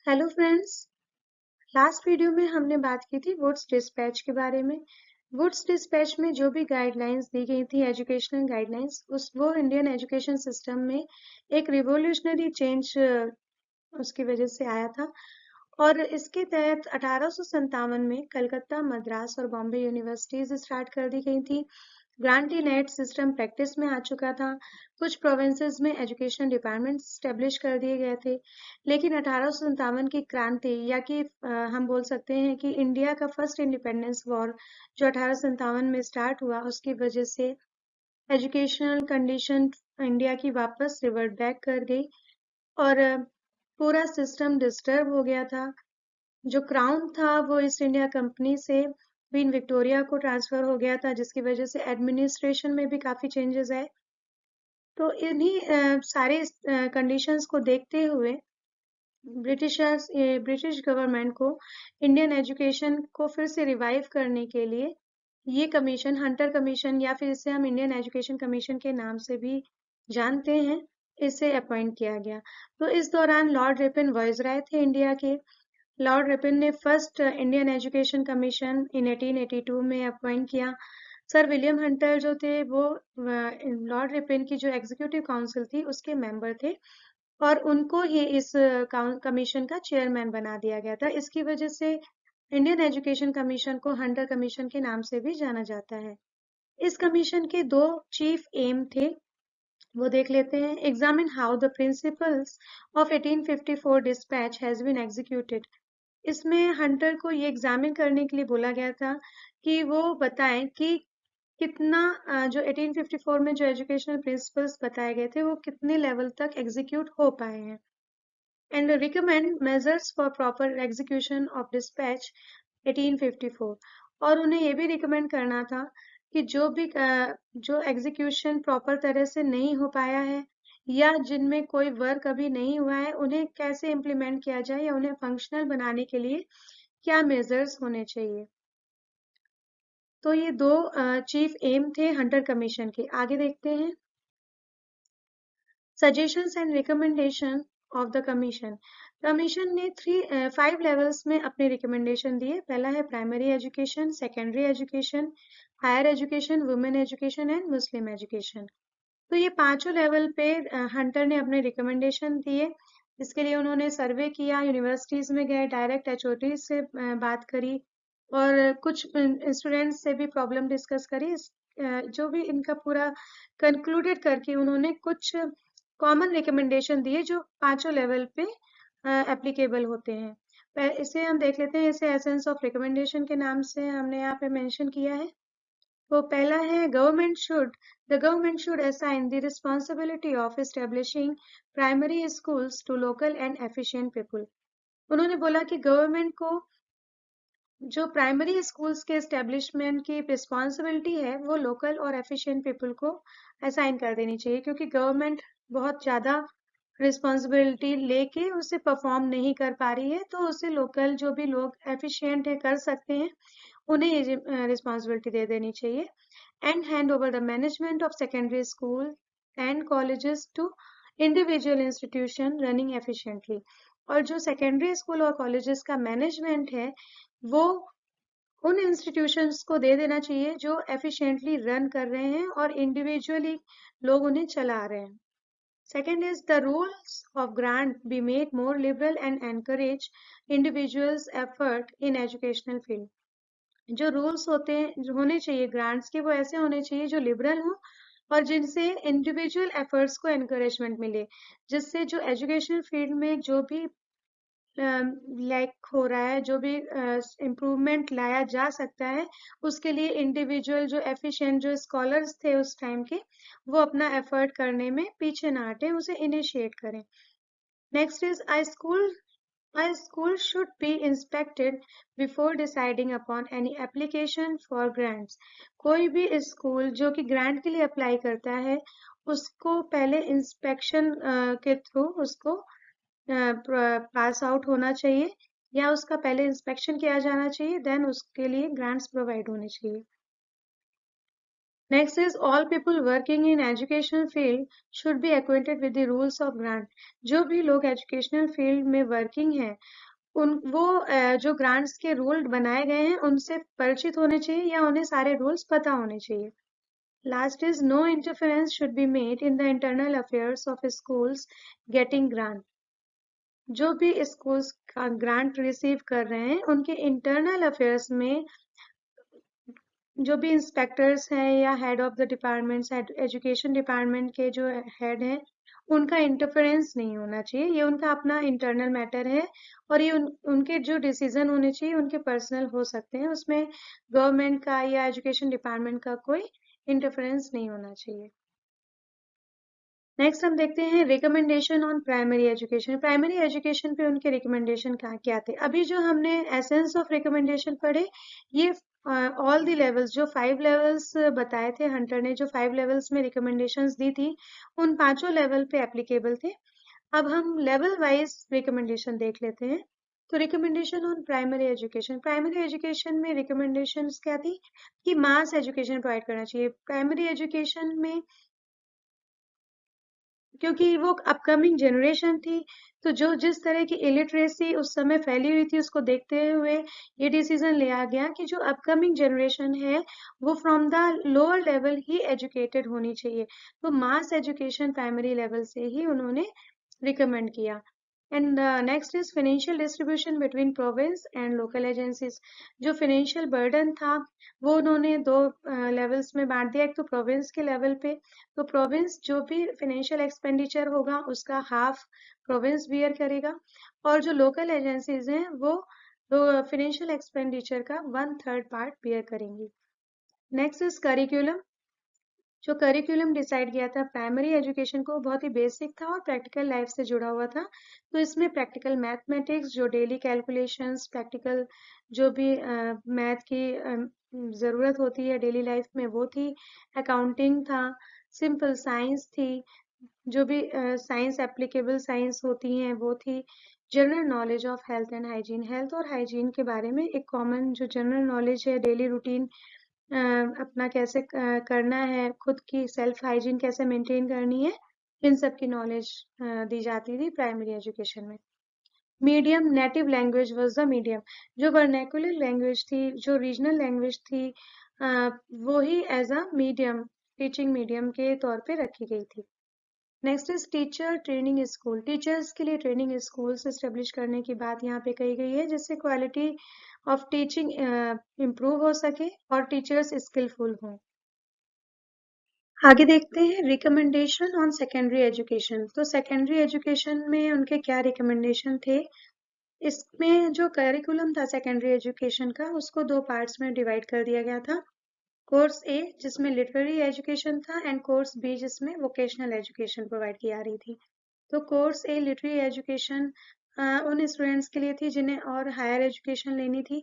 Hello friends. Last video में हमने बात की थी वुड्स डिस्पैच के बारे में। वुड्स डिस्पैच में जो भी गाइडलाइंस दी गई थी, एजुकेशनल गाइडलाइंस, उस वो इंडियन एजुकेशन सिस्टम में एक रिवोल्यूशनरी चेंज उसकी वजह से आया था। और इसके तहत 1857 में कलकत्ता, मद्रास और बॉम्बे यूनिवर्सिटीज स्टार्ट कर दी गई थी। ग्रांटी नेट सिस्टम प्रैक्टिस में आ चुका था। कुछ प्रोविंसेस में एजुकेशन डिपार्टमेंट स्टेब्लिश कर दिए गए थे। लेकिन 1857 की क्रांति या कि हम बोल सकते हैं कि इंडिया का फर्स्ट इंडिपेंडेंस वॉर जो 1857 में स्टार्ट हुआ, उसकी वजह से एजुकेशनल कंडीशन इंडिया की वापस रिवर्ट बैक कर गई और पूरा सिस्टम डिस्टर्ब हो गया था। जो क्राउन था वो ईस्ट इंडिया कंपनी से क्वीन विक्टोरिया को ट्रांसफर हो गया था, जिसकी वजह से एडमिनिस्ट्रेशन में भी काफी चेंजेस आए। तो इन्हीं सारे कंडीशंस को देखते हुए ब्रिटिश गवर्नमेंट को इंडियन एजुकेशन को फिर से रिवाइव करने के लिए ये कमीशन, हंटर कमीशन या फिर इसे हम इंडियन एजुकेशन कमीशन के नाम से भी जानते हैं, इसे अपॉइंट किया गया। तो इस दौरान लॉर्ड रिपन वाइसराय थे इंडिया के। लॉर्ड रिपन ने फर्स्ट इंडियन एजुकेशन कमीशन इन 1882 में अपॉइंट किया। सर विलियम हंटर जो थे वो लॉर्ड रिपन की जो एग्जीक्यूटिव काउंसिल थी उसके मेंबर थे और उनको ही इस कमीशन का चेयरमैन बना दिया गया था। इसकी वजह से इंडियन एजुकेशन कमीशन को हंटर कमीशन के नाम से भी जाना जाता है। इस कमीशन के दो चीफ एम थे, वो देख लेते हैं। Examine how the principles of 1854 dispatch has been executed. इसमें हंटर को ये एग्जामिन करने के लिए बोला गया था कि वो बताएं कि कितना जो 1854 में जो एजुकेशनल प्रिंसिपल्स बताए गए थे वो कितने लेवल तक एग्जीक्यूट हो पाए हैं, and recommend measures for proper execution of dispatch 1854। और उन्हें ये भी रिकमेंड करना था कि जो एग्जीक्यूशन प्रॉपर तरह से नहीं हो पाया है या जिनमें कोई वर्क अभी नहीं हुआ है, उन्हें कैसे इम्प्लीमेंट किया जाए या उन्हें फंक्शनल बनाने के लिए क्या मेजर्स होने चाहिए। तो ये दो चीफ एम थे हंटर कमीशन के। आगे देखते हैं suggestions and recommendation of the commission. Commission ने 5 लेवल्स में अपने रिकमेंडेशन दिए। पहला है primary education, secondary education, higher education, women education and Muslim education. तो ये पांचों लेवल पे हंटर ने अपने रिकमेंडेशन दिए। इसके लिए उन्होंने सर्वे किया, यूनिवर्सिटीज में गए, डायरेक्ट एचओडी से बात करी और कुछ स्टूडेंट्स से भी प्रॉब्लम डिस्कस करी। जो भी इनका पूरा कंक्लूडेड करके उन्होंने कुछ कॉमन रिकमेंडेशन दिए जो पांचों लेवल पे एप्लीकेबल होते हैं। इसे हम देख लेते हैं। इसे एसेंस ऑफ रिकमेंडेशन के नाम से हमने यहाँ पे मेंशन किया है। तो पहला है the government should assign the responsibility of establishing primary schools to local and efficient people। उन्होंने बोला कि गवर्नमेंट को जो प्राइमरी स्कूल्स के एस्टेब्लिशमेंट की रिस्पॉन्सिबिलिटी है वो लोकल और एफिशिएंट पीपल को असाइन कर देनी चाहिए, क्योंकि गवर्नमेंट बहुत ज़्यादा रिस्पॉन्सिबिलिटी लेके उसे परफॉर्म नहीं कर पा रही है, तो उसे लोकल जो भी लोग एफिशिएंट है कर सकते हैं उन्हें ये रिस्पॉन्सिबिलिटी दे देनी चाहिए। And hand over the management of secondary school and colleges to individual institution running efficiently. और जो सेकेंडरी स्कूल और कॉलेजेस का मैनेजमेंट है वो उन इंस्टीट्यूशंस को दे देना चाहिए जो एफिशिएंटली रन कर रहे हैं और इंडिविजुअली लोग उन्हें चला रहे हैं। Second is the rules of grant be made more liberal and encourage individuals effort in educational field. जो रूल्स होते हैं जो होने चाहिए ग्रांट्स के, वो ऐसे होने चाहिए जो लिबरल हो और जिनसे इंडिविजुअल एफर्ट्स को एनकरेजमेंट मिले, जिससे जो एजुकेशनल फील्ड में जो भी लैक हो रहा है, जो भी इम्प्रूवमेंट लाया जा सकता है, उसके लिए इंडिविजुअल जो एफिशिएंट जो स्कॉलर्स थे उस टाइम के, वो अपना एफर्ट करने में पीछे ना हटे, उसे इनिशिएट करें। Next is A school should be inspected before deciding upon any application for grants। कोई भी स्कूल जो कि ग्रांट के लिए अप्लाई करता है उसको पहले इंस्पेक्शन के थ्रू उसको पास आउट होना चाहिए या उसका पहले इंस्पेक्शन किया जाना चाहिए, देन उसके लिए ग्रांट्स प्रोवाइड होने चाहिए। Next is all people working in educational field should be acquainted with the rules of grant. जो भी लोग educational field में working हैं वो जो ग्रांट्स के रूल बनाए गए हैं उनसे परिचित होने चाहिए या उन्हें सारे रूल्स पता होने चाहिए. Last is no interference should be made in the internal affairs of schools getting grant. जो भी स्कूल्स का ग्रांट रिसीव कर रहे हैं उनके इंटरनल अफेयर्स में जो भी इंस्पेक्टर्स हैं या head of the departments, education department के जो हेड हैं उनका इंटरफेरेंस नहीं होना चाहिए. ये उनका अपना इंटरनल मैटर है और ये उनके जो डिसीजन होने चाहिए उनके पर्सनल हो सकते हैं, उसमें गवर्नमेंट का या एजुकेशन डिपार्टमेंट का कोई इंटरफेरेंस नहीं होना चाहिए. नेक्स्ट हम देखते हैं recommendation on primary education. Primary education पे उनके रिकमेंडेशन क्या थे. अभी जो हमने एसेंस ऑफ रिकमेंडेशन पढ़े ये ऑल दी लेवल्स, जो 5 लेवल्स बताए थे हंटर ने, जो 5 लेवल्स में रिकमेंडेशंस दी थी उन 5 लेवल पे एप्लीकेबल थे. अब हम लेवल वाइज रिकमेंडेशन देख लेते हैं. तो recommendation on primary education. Primary education में रिकमेंडेशंस क्या थी कि मास एजुकेशन प्रोवाइड करना चाहिए. प्राइमरी एजुकेशन में क्योंकि वो अपकमिंग जनरेशन थी तो जो जिस तरह की इलिटरेसी उस समय फैली हुई थी उसको देखते हुए ये डिसीजन लिया गया कि जो अपकमिंग जनरेशन है वो from the lower level he educated होनी चाहिए. तो मास एजुकेशन प्राइमरी लेवल से ही उन्होंने रिकमेंड किया. And next is financial distribution between province and local agencies. जो फाइनेंशियल बर्डन था वो उन्होंने दो लेवल्स में बांट दिया. एक तो प्रोविंस के लेवल पे, तो प्रोविंस जो भी फाइनेंशियल एक्सपेंडिचर होगा उसका हाफ प्रोविंस बियर करेगा और जो लोकल एजेंसीज हैं वो फाइनेंशियल एक्सपेंडिचर का 1/3 पार्ट बियर करेंगी. Next is curriculum. जो करिकुलम डिसाइड किया था प्राइमरी एजुकेशन को बहुत ही बेसिक था और प्रैक्टिकल लाइफ से जुड़ा हुआ था. तो इसमें प्रैक्टिकल मैथमेटिक्स, जो डेली कैलकुलेशंस, प्रैक्टिकल जो भी मैथ की ज़रूरत होती है डेली लाइफ में वो थी. अकाउंटिंग था, सिंपल साइंस थी, जो भी साइंस एप्लीकेबल साइंस होती हैं वो थी. General knowledge of health and hygiene. Health और हाइजीन के बारे में एक कॉमन जो जनरल नॉलेज है, डेली रूटीन अपना कैसे करना है, खुद की सेल्फ हाइजीन कैसे मेंटेन करनी है, इन सब की नॉलेज दी जाती थी प्राइमरी एजुकेशन में. Medium, native language was the medium. जो वर्नैकुलर लैंग्वेज थी, जो रीजनल लैंग्वेज थी, वो ही as a medium, teaching medium के तौर पे रखी गई थी. Next is teacher training school. Teachers के लिए ट्रेनिंग स्कूल्स एस्टेब्लिश करने की बात यहाँ पे कही गई है जिससे क्वालिटी ऑफ टीचिंग इम्प्रूव हो सके और टीचर्स स्किलफुल हों. आगे देखते हैं रिकमेंडेशन ऑन सेकेंडरी एजुकेशन. तो सेकेंडरी एजुकेशन में उनके क्या रिकमेंडेशन थे. इसमें जो करिकुलम था सेकेंडरी एजुकेशन का उसको 2 पार्ट्स में डिवाइड कर दिया गया था. कोर्स ए जिसमें लिटरेरी एजुकेशन था एंड कोर्स बी जिसमें वोकेशनल एजुकेशन प्रोवाइड की जा रही थी. तो कोर्स ए लिटरेरी एजुकेशन उन स्टूडेंट्स के लिए थी जिन्हें और हायर एजुकेशन लेनी थी.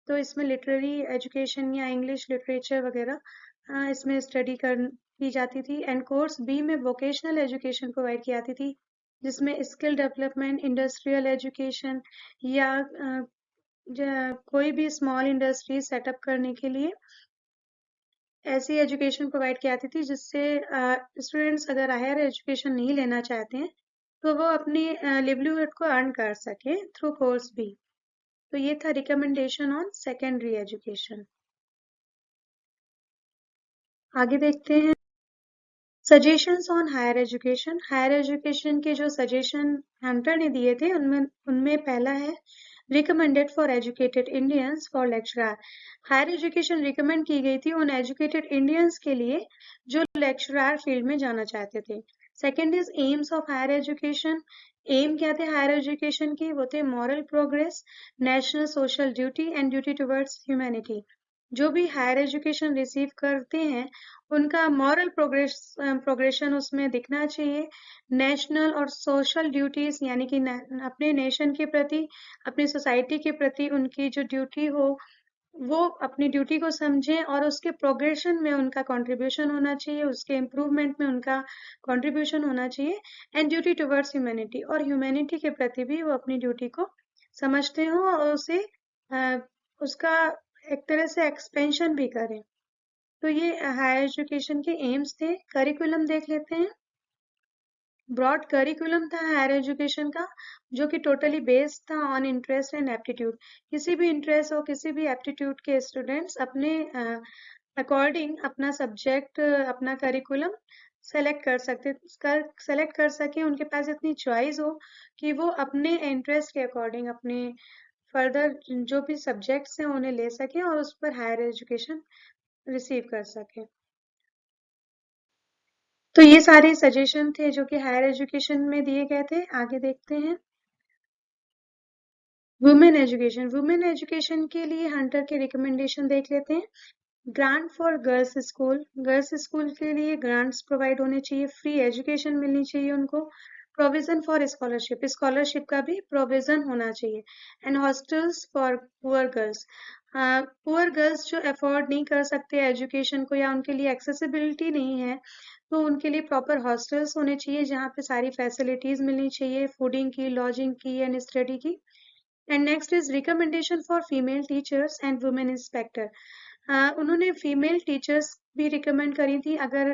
तो इसमें लिटरेरी एजुकेशन या इंग्लिश लिटरेचर वगैरह इसमें स्टडी की जाती थी. एंड कोर्स बी में वोकेशनल एजुकेशन प्रोवाइड की जाती थी जिसमें स्किल डेवलपमेंट, इंडस्ट्रियल एजुकेशन या कोई भी स्मॉल इंडस्ट्री सेटअप करने के लिए ऐसी एजुकेशन प्रोवाइड की जाती थी जिससे स्टूडेंट्स अगर हायर एजुकेशन नहीं लेना चाहते हैं तो वो अपनी लिवलीहुड को अर्न कर सके थ्रू कोर्स भी. तो ये था रिकमेंडेशन ऑन सेकेंडरी एजुकेशन. आगे देखते हैं suggestions on higher education. Higher education के जो सजेशन हंटर ने दिए थे उनमें पहला है recommended for educated Indians for lecturer. Higher education recommend की गई थी उन एजुकेटेड इंडियंस के लिए जो लेक्चरर फील्ड में जाना चाहते थे. Second is aims of higher education. Aim क्या थे हायर एजुकेशन के, वो थे moral progress, national social duty and duty towards humanity. जो भी हायर एजुकेशन रिसीव करते हैं उनका मॉरल प्रोग्रेशन उसमें दिखना चाहिए. नेशनल और सोशल ड्यूटीज यानी कि अपने नेशन के प्रति, अपनी सोसाइटी के प्रति उनकी जो ड्यूटी हो वो अपनी ड्यूटी को समझें और उसके प्रोग्रेशन में उनका कंट्रीब्यूशन होना चाहिए, उसके इम्प्रूवमेंट में उनका कंट्रीब्यूशन होना चाहिए. एंड ड्यूटी टुवर्ड्स ह्यूमैनिटी, और ह्यूमैनिटी के प्रति भी वो अपनी ड्यूटी को समझते हो और उसे उसका एक तरह से एक्सपेंशन भी करें. तो ये हायर एजुकेशन के एम्स थे। करिकुलम देख लेते हैं। ब्रॉड करिकुलम था हायर एजुकेशन का, जो कि टोटली बेस्ड था ऑन इंटरेस्ट एंड एप्टीट्यूड। किसी भी इंटरेस्ट और किसी भी एप्टीट्यूड के स्टूडेंट्स अपने अकॉर्डिंग अपना सब्जेक्ट, अपना करिकुलम सेलेक्ट कर सके, उनके पास इतनी चॉइस हो कि वो अपने इंटरेस्ट के अकॉर्डिंग अपने फर्दर जो भी सब्जेक्ट्स हैं उन्हें ले सके और उस पर हायर एजुकेशन रिसीव कर सके। तो ये सारे सजेशन थे जो कि हायर एजुकेशन में दिए गए थे। आगे देखते हैं। वुमेन एजुकेशन के लिए हंटर के रिकमेंडेशन देख लेते हैं। ग्रांट फॉर गर्ल्स स्कूल के लिए ग्रांट्स प्रोवाइड होने चाहिए, फ्री एजुकेशन मिलनी चाहिए उनको। प्रोविजन फॉर स्कॉलरशिप का भी प्रोविजन होना चाहिए। And hostels for poor girls जो अफोर्ड नहीं कर सकते एजुकेशन को या उनके लिए एक्सेसिबिलिटी नहीं है, तो उनके लिए प्रॉपर हॉस्टल्स होने चाहिए जहाँ पे सारी फैसिलिटीज मिलनी चाहिए, फूडिंग की, लॉजिंग की एंड स्टडी की। And next is recommendation for female teachers and women inspector. उन्होंने फीमेल टीचर्स भी रिकमेंड करी थी। अगर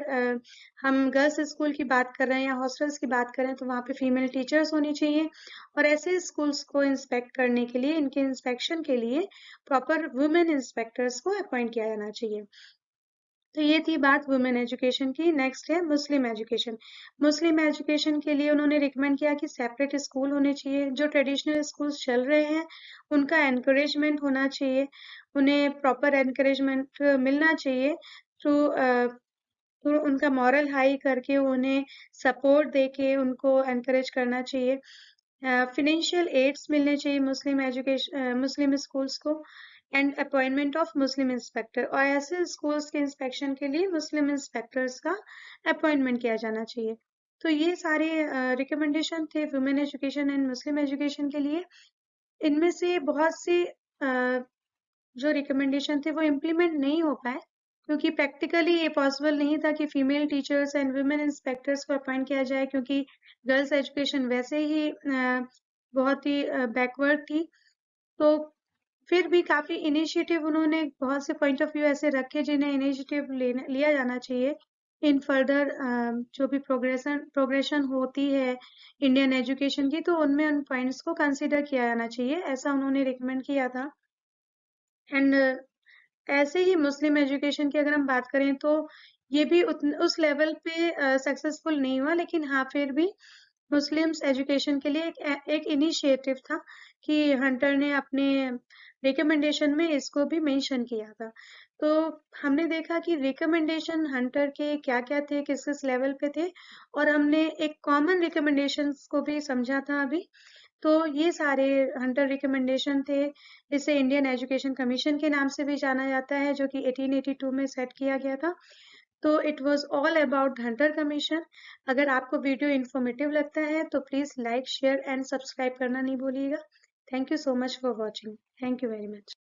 हम गर्ल्स स्कूल की बात कर रहे हैं या हॉस्टल्स की बात करें तो वहाँ पे फीमेल टीचर्स होनी चाहिए, और ऐसे स्कूल्स को इंस्पेक्ट करने के लिए, इनके इंस्पेक्शन के लिए प्रॉपर वुमेन इंस्पेक्टर्स को अपॉइंट किया जाना चाहिए। तो ये थी बात वुमेन एजुकेशन की। नेक्स्ट है मुस्लिम एजुकेशन। मुस्लिम एजुकेशन के लिए उन्होंने रिकमेंड किया कि सेपरेट स्कूल होने चाहिए। जो ट्रेडिशनल स्कूल्स चल रहे हैं उनका एनकरेजमेंट होना चाहिए, उन्हें प्रॉपर एनकरेजमेंट मिलना चाहिए थ्रू थ्रू उनका मॉरल हाई करके, उन्हें सपोर्ट देके उनको एनकरेज करना चाहिए। फिनेंशियल एड्स मिलने चाहिए मुस्लिम स्कूल्स को। And appointment of Muslim inspector, और ऐसे स्कूल्स के इंस्पेक्शन के लिए मुस्लिम इंस्पेक्टर्स का अपॉइंटमेंट किया जाना चाहिए। तो ये सारे रिकमेंडेशन थे women education and Muslim education के लिए। इनमें से बहुत सी जो रिकमेंडेशन थे वो इम्प्लीमेंट नहीं हो पाए, क्योंकि प्रैक्टिकली ये पॉसिबल नहीं था कि female teachers and women inspectors को अपॉइंट किया जाए, क्योंकि गर्ल्स एजुकेशन वैसे ही बहुत ही बैकवर्ड थी। तो फिर भी काफी इनिशिएटिव उन्होंने, बहुत से पॉइंट ऑफ व्यू ऐसे रखे जिन्हें इनिशिएटिव लिया जाना चाहिए इन फर्दर जो भी प्रोग्रेशन होती है इंडियन एजुकेशन की, तो उनमें उन पॉइंट्स को कंसीडर किया जाना चाहिए, ऐसा उन्होंने रिकमेंड किया था। एंड ऐसे ही मुस्लिम एजुकेशन की अगर हम बात करें तो ये भी उस लेवल पे सक्सेसफुल नहीं हुआ, लेकिन हाँ फिर भी मुस्लिम्स एजुकेशन के लिए एक इनिशिएटिव था कि हंटर ने अपने रिकमेंडेशन में इसको भी मेंशन किया था। तो हमने देखा कि रिकमेंडेशन हंटर के क्या क्या थे, किस किस लेवल पे थे, और हमने एक कॉमन रिकमेंडेशंस को भी समझा था अभी। तो ये सारे हंटर रिकमेंडेशन थे। इसे इंडियन एजुकेशन कमीशन के नाम से भी जाना जाता है, जो कि 1882 में सेट किया गया था। तो it was all about Hunter commission. अगर आपको वीडियो इन्फॉर्मेटिव लगता है तो please like, share and subscribe करना नहीं भूलिएगा। Thank you so much for watching. Thank you very much.